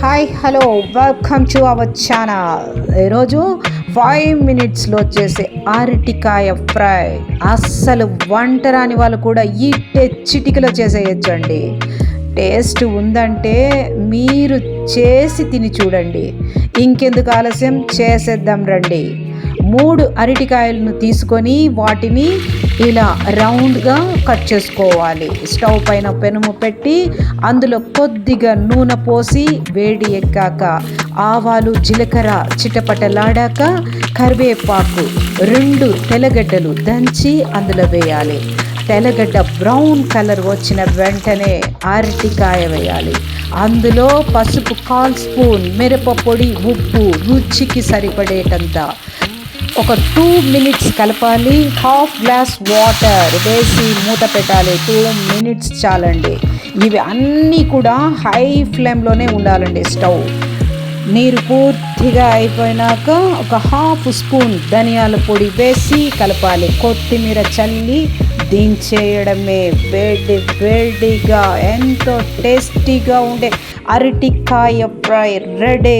Hi hello welcome to our channel. ఈరోజు 5 minutesలో చేసే అరటికాయ ఫ్రై. అస్సలు వంట రాని వాళ్ళు కూడా ఈ చిటికలో చేసేయచ్చండి. టేస్ట్ ఉందంటే మీరు చేసి తిని చూడండి. ఇంకెందుకు ఆలస్యం, చేసేద్దాం రండి. 3 అరటికాయలను తీసుకొని వాటిని ఇలా రౌండ్గా కట్ చేసుకోవాలి. స్టవ్ పైన పెనుము పెట్టి అందులో కొద్దిగా నూనె పోసి వేడి ఎక్కాక ఆవాలు జీలకర్ర చిటపటలాడాక కరివేపాకు 2 తెల్లగడ్డలు దంచి అందులో వేయాలి. తెల్లగడ్డ బ్రౌన్ కలర్ వచ్చిన వెంటనే అరటికాయ వేయాలి. అందులో పసుపు 1/4 స్పూన్, మిరపపొడి, ఉప్పు రుచికి సరిపడేటంత ఒక 2 minutes కలపాలి. 1/2 glass వాటర్ వేసి మూత పెట్టాలి. 2 minutes చాలండి. ఇవి అన్నీ కూడా హై ఫ్లేమ్లోనే ఉండాలండి స్టవ్. నీరు పూర్తిగా అయిపోయినాక ఒక 1/2 స్పూన్ ధనియాల పొడి వేసి కలపాలి. కొత్తిమీర చల్లి దించేయడమే. వేడి వేడిగా ఎంతో టేస్టీగా ఉండే అరటికాయ ఫ్రై రెడీ.